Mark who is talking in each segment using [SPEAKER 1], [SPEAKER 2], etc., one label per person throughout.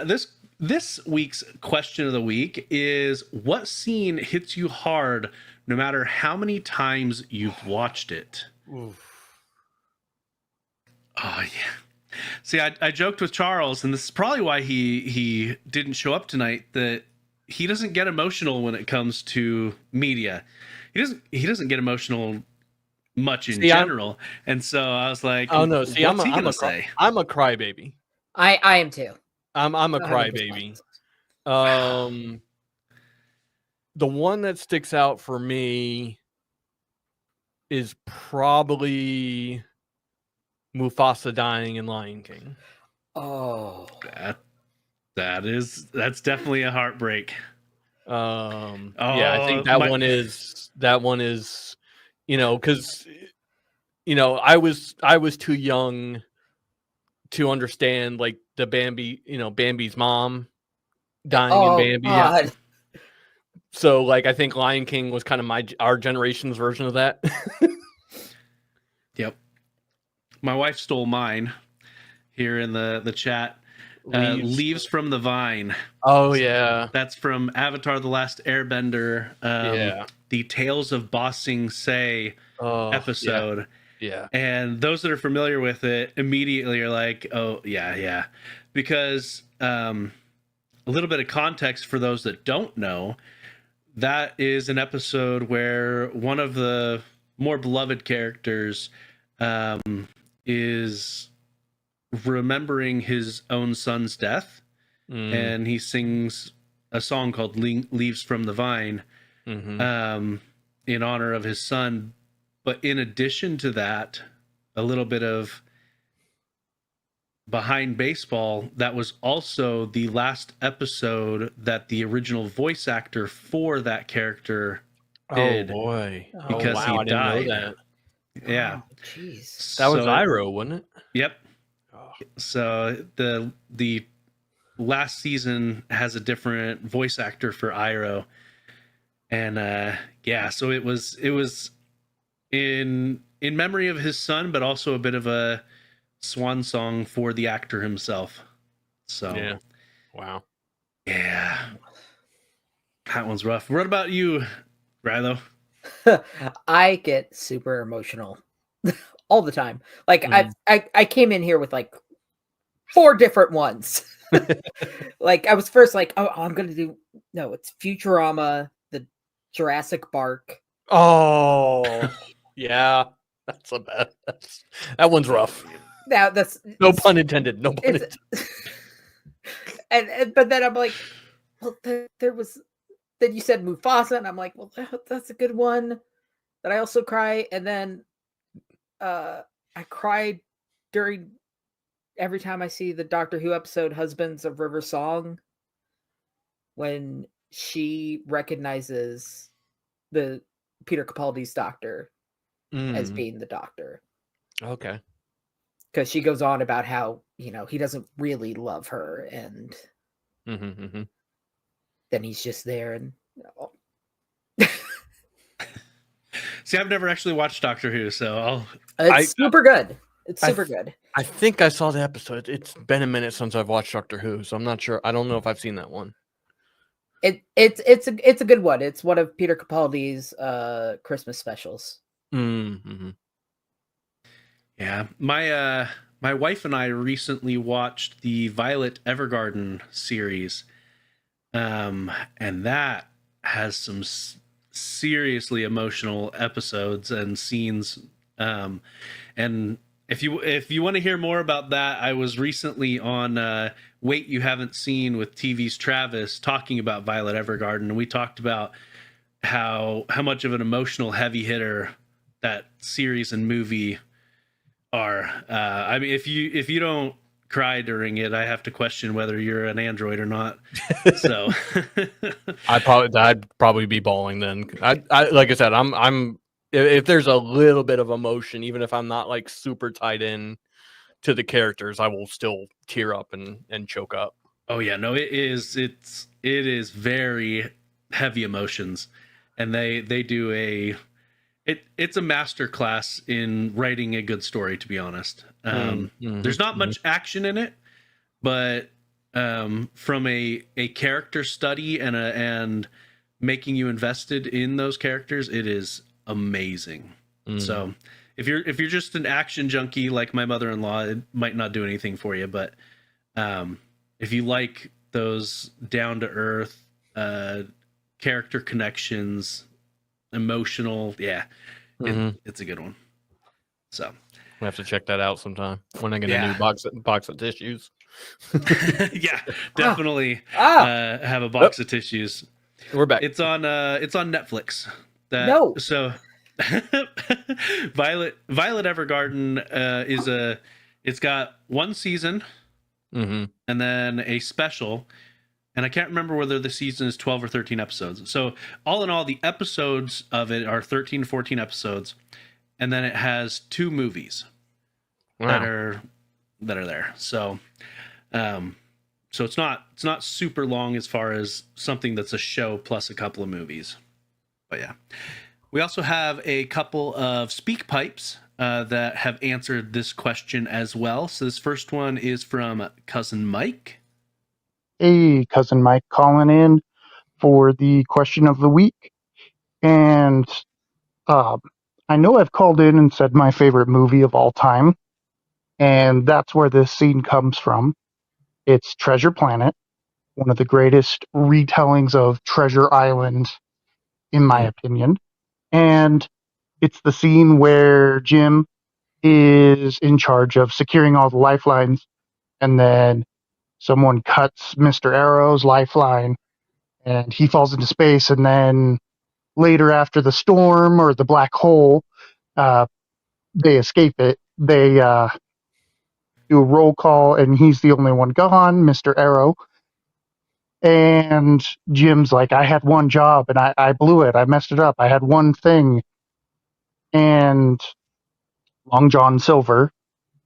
[SPEAKER 1] this week's question of the week is: what scene hits you hard, no matter how many times you've watched it?
[SPEAKER 2] Oof.
[SPEAKER 1] Oh yeah. See, I joked with Charles, and this is probably why he didn't show up tonight. That he doesn't get emotional when it comes to media. He doesn't get emotional much in general, and so I was like,
[SPEAKER 2] "Oh no, see,
[SPEAKER 1] what's he gonna say?"
[SPEAKER 2] I'm a crybaby.
[SPEAKER 3] I am too.
[SPEAKER 2] I'm a crybaby. The one that sticks out for me is probably Mufasa dying in Lion King.
[SPEAKER 3] Oh,
[SPEAKER 1] that's definitely a heartbreak.
[SPEAKER 2] Yeah, I think that one is, because I was too young to understand like the Bambi's mom dying in Bambi.
[SPEAKER 3] God.
[SPEAKER 2] So like I think Lion King was kind of our generation's version of that.
[SPEAKER 1] Yep. My wife stole mine here in the chat. Leaves from the Vine.
[SPEAKER 2] Oh yeah.
[SPEAKER 1] That's from Avatar: The Last Airbender. The Tales of Bossing Say episode.
[SPEAKER 2] Yeah.
[SPEAKER 1] And those that are familiar with it immediately are like, oh yeah. Because a little bit of context for those that don't know, that is an episode where one of the more beloved characters is remembering his own son's death, and he sings a song called Leaves from the Vine in honor of his son. But in addition to that, a little bit of behind baseball, that was also the last episode that the original voice actor for that character did.
[SPEAKER 2] Oh boy.
[SPEAKER 1] Because he died.
[SPEAKER 2] I didn't know that.
[SPEAKER 1] Yeah.
[SPEAKER 3] Jeez.
[SPEAKER 2] That was Iroh, wasn't it?
[SPEAKER 1] Yep. Oh. So the last season has a different voice actor for Iroh. And so it was in memory of his son, but also a bit of a swan song for the actor himself. So
[SPEAKER 2] yeah. Wow.
[SPEAKER 1] Yeah. That one's rough. What about you, Rilo?
[SPEAKER 3] I get super emotional all the time. Like I came in here with like 4 different ones. Like I was first like, I'm gonna do it's Futurama, the Jurassic Bark.
[SPEAKER 2] Oh yeah, that one's rough.
[SPEAKER 3] Now that's
[SPEAKER 2] no pun intended. No pun intended.
[SPEAKER 3] And but then I'm like, well, there was. Then you said Mufasa, and I'm like, well, that's a good one. That I also cry, and then I cried during every time I see the Doctor Who episode "Husbands of River Song" when she recognizes the Peter Capaldi's Doctor as being the Doctor.
[SPEAKER 2] Okay.
[SPEAKER 3] Because she goes on about how he doesn't really love her, and then he's just there and.
[SPEAKER 1] See, I've never actually watched Doctor Who, so
[SPEAKER 3] it's super good. It's super good.
[SPEAKER 2] I think I saw the episode. It's been a minute since I've watched Doctor Who, so I'm not sure. I don't know if I've seen that one.
[SPEAKER 3] It's a good one. It's one of Peter Capaldi's Christmas specials.
[SPEAKER 1] Yeah, my wife and I recently watched the Violet Evergarden series, and that has some seriously emotional episodes and scenes. And if you want to hear more about that, I was recently on Wait You Haven't Seen with TV's Travis talking about Violet Evergarden, and we talked about how much of an emotional heavy hitter that series and movie are. I mean, if you don't cry during it, I have to question whether you're an android or not. So
[SPEAKER 2] I'd probably be bawling then. I like I said, I'm if there's a little bit of emotion, even if I'm not like super tied in to the characters, I will still tear up and choke up.
[SPEAKER 1] Oh yeah, no, it is very heavy emotions, and they do it's a master class in writing a good story, to be honest. There's not much action in it, but from a character study and making you invested in those characters, it is amazing. So if you're just an action junkie like my mother-in-law, it might not do anything for you, but if you like those down to earth character connections, emotional, it's a good one. So
[SPEAKER 2] we have to check that out sometime when I get a new box of tissues.
[SPEAKER 1] Yeah, definitely have a box of tissues.
[SPEAKER 2] We're back.
[SPEAKER 1] It's on Netflix. So Violet Evergarden it's got one season and then a special, and I can't remember whether the season is 12 or 13 episodes. So all in all, the episodes of it are 13, 14 episodes, and then it has 2 movies that are there. So so it's not super long as far as something that's a show plus a couple of movies. But yeah. We also have a couple of speak pipes that have answered this question as well. So this first one is from Cousin Mike.
[SPEAKER 4] Hey, Cousin Mike calling in for the question of the week. And I know I've called in and said my favorite movie of all time, and that's where this scene comes from. It's Treasure Planet, one of the greatest retellings of Treasure Island, in my opinion. And it's the scene where Jim is in charge of securing all the lifelines, and then someone cuts Mr. Arrow's lifeline, and he falls into space, and then later after the storm or the black hole, they escape it. They do a roll call, and he's the only one gone, Mr. Arrow. And Jim's like, I had one job, and I blew it. I messed it up. I had one thing. And Long John Silver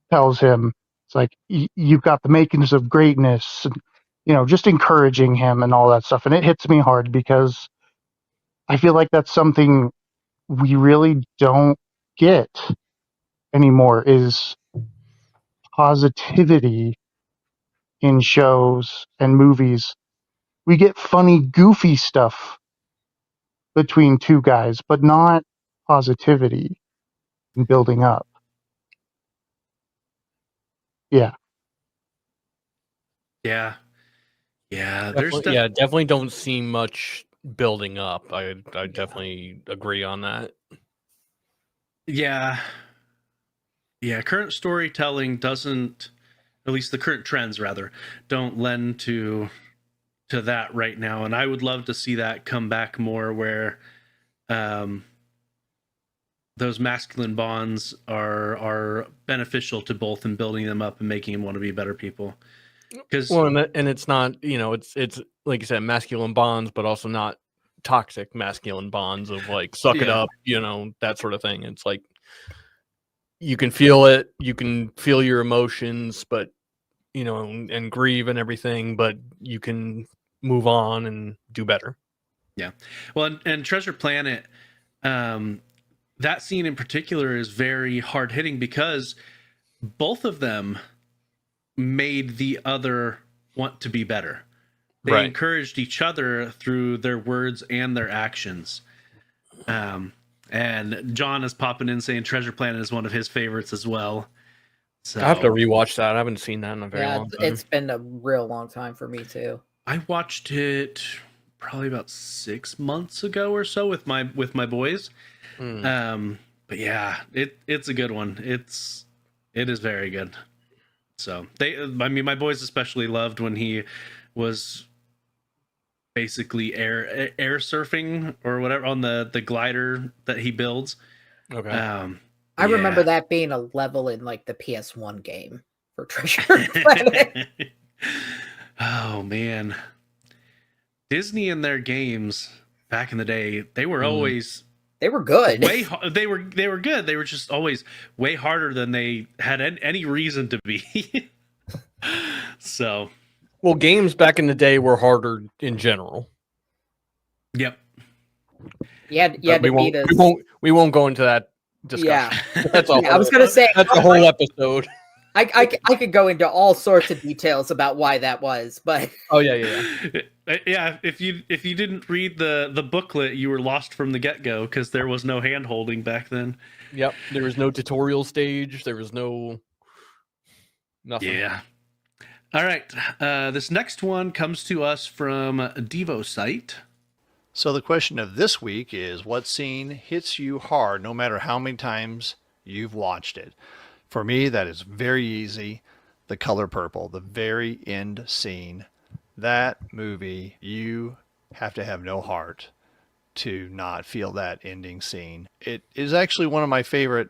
[SPEAKER 4] tells him, it's like, you've got the makings of greatness, and, just encouraging him and all that stuff. And it hits me hard because I feel like that's something we really don't get anymore, is positivity in shows and movies. We get funny, goofy stuff between two guys, but not positivity and building up. Yeah.
[SPEAKER 1] Yeah.
[SPEAKER 2] Definitely don't see much building up. I definitely agree on that.
[SPEAKER 1] Yeah, current storytelling doesn't, at least the current trends rather, don't lend to that right now, and I would love to see that come back more, where those masculine bonds are beneficial to both in building them up and making them want to be better people. Because
[SPEAKER 2] and it's not, it's like you said, masculine bonds, but also not toxic masculine bonds of like suck it up, that sort of thing. It's like you can feel it, you can feel your emotions, but and grieve and everything, but you can move on and do better.
[SPEAKER 1] Yeah. Well, and Treasure Planet, that scene in particular is very hard hitting because both of them made the other want to be better. They encouraged each other through their words and their actions. And John is popping in saying Treasure Planet is one of his favorites as well. So
[SPEAKER 2] I have to rewatch that. I haven't seen that in a very long time.
[SPEAKER 3] It's been a real long time for me too.
[SPEAKER 1] I watched it probably about 6 months ago or so with my boys. But yeah, it's a good one. It is very good. So my boys especially loved when he was basically air surfing or whatever on the glider that he builds.
[SPEAKER 2] Okay.
[SPEAKER 3] I remember that being a level in like the PS1 game for Treasure Planet.
[SPEAKER 1] Oh man, Disney and their games back in the day, they were always
[SPEAKER 3] they were good.
[SPEAKER 1] They were good. They were just always way harder than they had any reason to be. So,
[SPEAKER 2] well, games back in the day were harder in general.
[SPEAKER 1] Yep.
[SPEAKER 2] We won't go into that discussion.
[SPEAKER 3] Yeah. That's all. I was gonna say
[SPEAKER 2] that's a whole episode.
[SPEAKER 3] I could go into all sorts of details about why that was, but
[SPEAKER 2] Oh yeah.
[SPEAKER 1] Yeah, if you didn't read the booklet, you were lost from the get-go because there was no hand holding back then.
[SPEAKER 2] Yep. There was no tutorial stage. There was no nothing.
[SPEAKER 1] Yeah. All right. This next one comes to us from Devo site.
[SPEAKER 5] So the question of this week is, what scene hits you hard no matter how many times you've watched it? For me, that is very easy. The Color Purple, the very end scene. That movie, you have to have no heart to not feel that ending scene. It is actually one of my favorite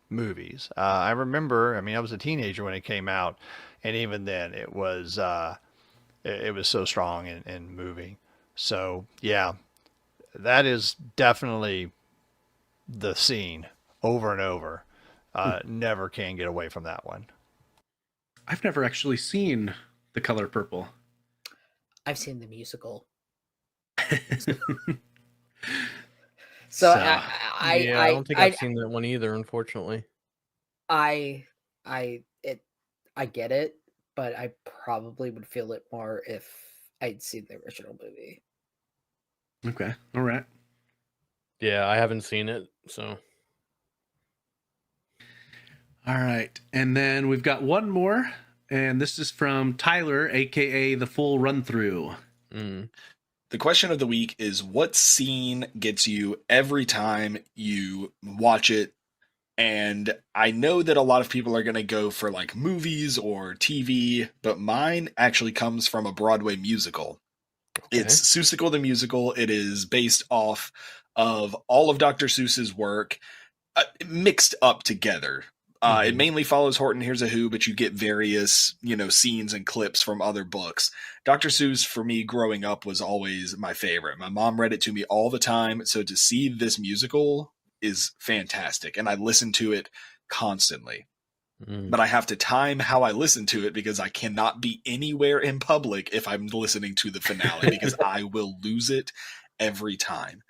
[SPEAKER 5] movies. I remember, I was a teenager when it came out, and even then it was so strong and moving. So yeah, that is definitely the scene over and over. Never can get away from that one.
[SPEAKER 1] I've never actually seen The Color Purple.
[SPEAKER 3] I've seen the musical.
[SPEAKER 1] So,
[SPEAKER 3] I
[SPEAKER 2] don't think I've seen that one either, unfortunately.
[SPEAKER 3] I get it, but I probably would feel it more if I'd seen the original movie.
[SPEAKER 1] Okay. All right.
[SPEAKER 2] Yeah, I haven't seen it, so.
[SPEAKER 1] All right. And then we've got one more, and this is from Tyler, aka The Full Run Through.
[SPEAKER 6] The question of the week is, what scene gets you every time you watch it? And I know that a lot of people are going to go for like movies or TV, but mine actually comes from a Broadway musical. Okay. It's Seussical the Musical. It is based off of all of Dr. Seuss's work mixed up together. It mainly follows Horton Hears a Who, but you get various, scenes and clips from other books. Dr. Seuss, for me, growing up, was always my favorite. My mom read it to me all the time. So to see this musical is fantastic. And I listen to it constantly. But I have to time how I listen to it because I cannot be anywhere in public if I'm listening to the finale because I will lose it every time.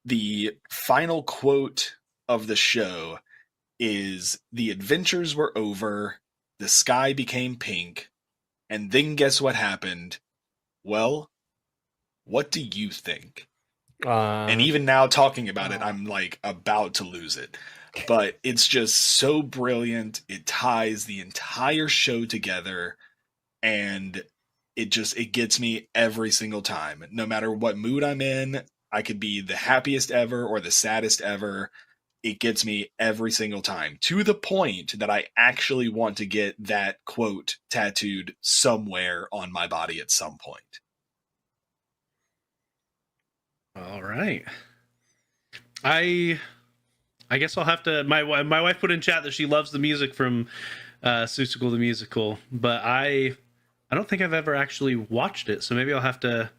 [SPEAKER 6] The final quote of the show is, "The adventures were over, the sky became pink, and then guess what happened? Well, what do you think?" And even now talking about it, I'm like about to lose it. But it's just so brilliant. It ties the entire show together, and it gets me every single time. No matter what mood I'm in, I could be the happiest ever or the saddest ever. It gets me every single time, to the point that I actually want to get that quote tattooed somewhere on my body at some point.
[SPEAKER 1] All right. I guess I'll have to. My wife put in chat that she loves the music from Seussical the Musical, but I don't think I've ever actually watched it. So maybe I'll have to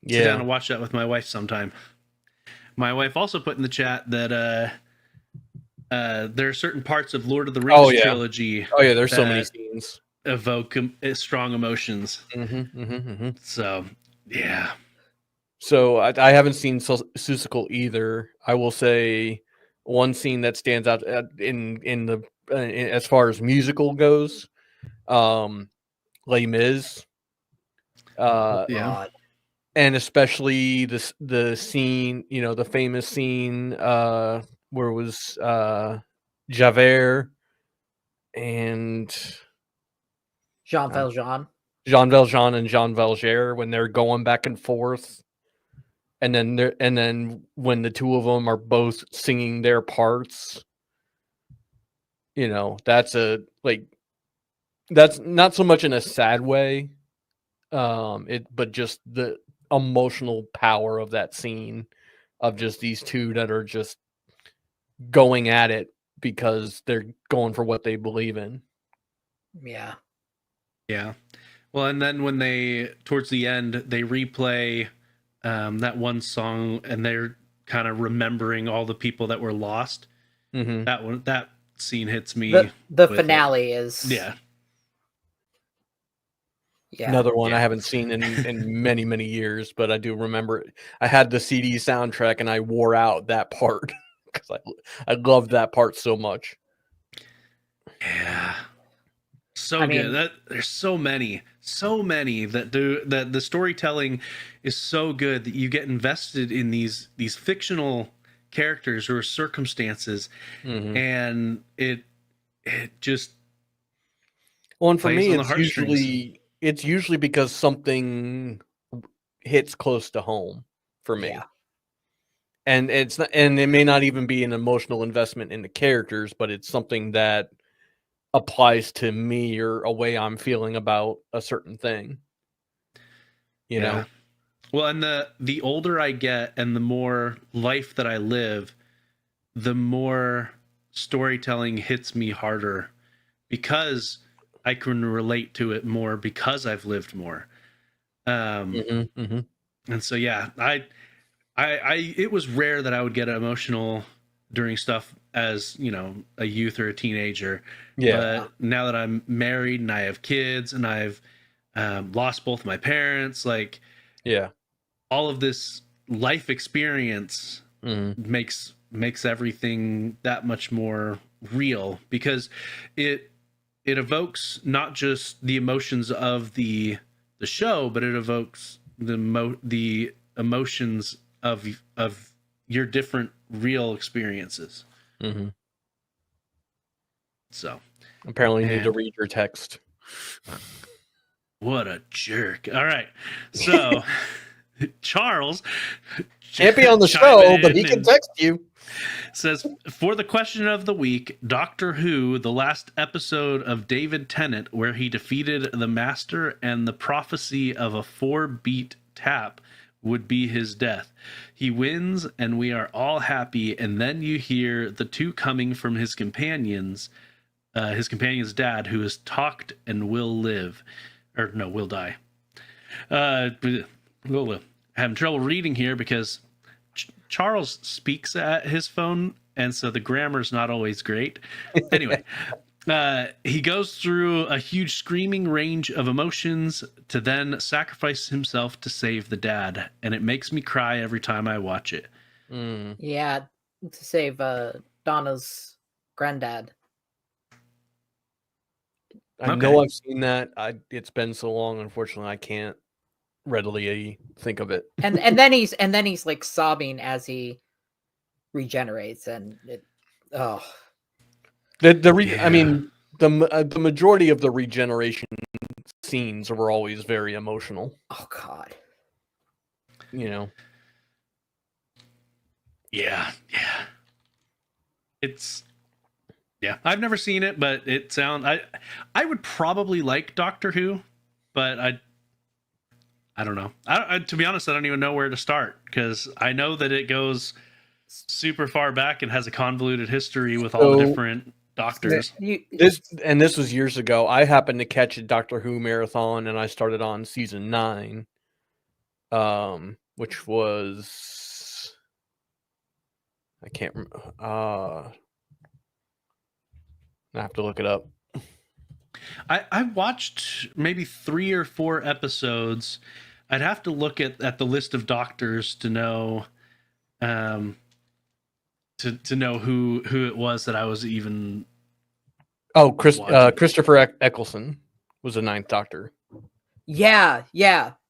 [SPEAKER 1] sit down and watch that with my wife sometime. My wife also put in the chat that there are certain parts of Lord of the Rings trilogy.
[SPEAKER 2] Oh yeah, there's so many scenes
[SPEAKER 1] evoke strong emotions. So yeah.
[SPEAKER 2] So I haven't seen Seussical either. I will say one scene that stands out in the as far as musical goes, Les Mis. And especially the scene, the famous scene where it was Javert and
[SPEAKER 3] Jean Valjean
[SPEAKER 2] and Jean Valjean when they're going back and forth, and then when the two of them are both singing their parts, that's that's not so much in a sad way, but just the emotional power of that scene of just these two that are just going at it because they're going for what they believe in.
[SPEAKER 3] Yeah.
[SPEAKER 1] Well, and then when they towards the end they replay that one song and they're kind of remembering all the people that were lost. That scene hits me.
[SPEAKER 3] The finale is
[SPEAKER 2] another one I haven't seen in many, many years, but I do remember it. I had the CD soundtrack and I wore out that part because I loved that part so much.
[SPEAKER 1] Yeah. so good. There's so many that do that. The storytelling is so good that you get invested in these fictional characters or circumstances, and it just
[SPEAKER 2] well, and for
[SPEAKER 1] plays
[SPEAKER 2] me,
[SPEAKER 1] on the heartstrings.
[SPEAKER 2] it's usually because something hits close to home for me.
[SPEAKER 3] Yeah.
[SPEAKER 2] And it's not, and it may not even be an emotional investment in the characters, but it's something that applies to me or a way I'm feeling about a certain thing. You know?
[SPEAKER 1] Well, and the older I get and the more life that I live, the more storytelling hits me harder because I can relate to it more because I've lived more. And so I it was rare that I would get emotional during stuff as, you know, a youth or a teenager.
[SPEAKER 2] Yeah.
[SPEAKER 1] But now that I'm married and I have kids and I've lost both my parents, like,
[SPEAKER 2] yeah,
[SPEAKER 1] all of this life experience makes everything that much more real, because it evokes not just the emotions of the show, but it evokes the emotions of your different real experiences. So
[SPEAKER 2] apparently need to read your text.
[SPEAKER 1] What a jerk. All right, so Charles
[SPEAKER 2] can't be on the show, but he can text you.
[SPEAKER 1] Says, for the question of the week, Doctor Who, the last episode of David Tennant, where he defeated the Master and the prophecy of a 4-beat tap would be his death. He wins and we are all happy, and then you hear the two coming from his companion's dad, who has talked and will live. Or no, will die. Will having trouble reading here because Charles speaks at his phone, and so the grammar's not always great. Anyway, he goes through a huge screaming range of emotions to then sacrifice himself to save the dad, and it makes me cry every time I watch it.
[SPEAKER 3] Yeah, to save Donna's granddad.
[SPEAKER 2] I know I've seen that. It's been so long, unfortunately, I can't readily think of it.
[SPEAKER 3] And then he's like sobbing as he regenerates, and it
[SPEAKER 2] I mean, the majority of the regeneration scenes were always very emotional.
[SPEAKER 3] Oh God.
[SPEAKER 2] You know.
[SPEAKER 1] Yeah. It's I've never seen it, but it sounds I would probably like Doctor Who, but I don't know. To be honest, I don't even know where to start, because I know that it goes super far back and has a convoluted history with all the different doctors.
[SPEAKER 2] This was years ago. I happened to catch a Doctor Who marathon, and I started on season 9, which was I can't remember. I have to look it up.
[SPEAKER 1] I watched maybe 3 or 4 episodes. I'd have to look at the list of doctors to know to know who it was that I was even.
[SPEAKER 2] Oh, Christopher Eccleston was the 9th Doctor.
[SPEAKER 3] Yeah.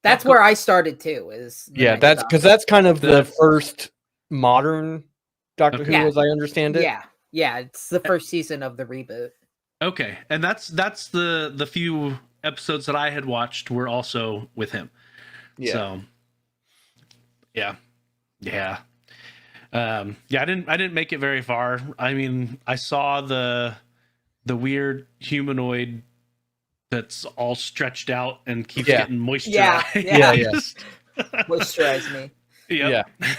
[SPEAKER 3] That's where I started too.
[SPEAKER 2] That's because that's kind of the first modern Doctor Who, as I understand it.
[SPEAKER 3] Yeah, it's the first season of the reboot.
[SPEAKER 1] Okay, and that's the few episodes that I had watched were also with him.
[SPEAKER 2] Yeah.
[SPEAKER 1] So, yeah. I didn't make it very far. I mean, I saw the weird humanoid that's all stretched out and keeps getting moisturized.
[SPEAKER 3] Yeah. Moisturize me.
[SPEAKER 1] Yep.
[SPEAKER 2] Yeah.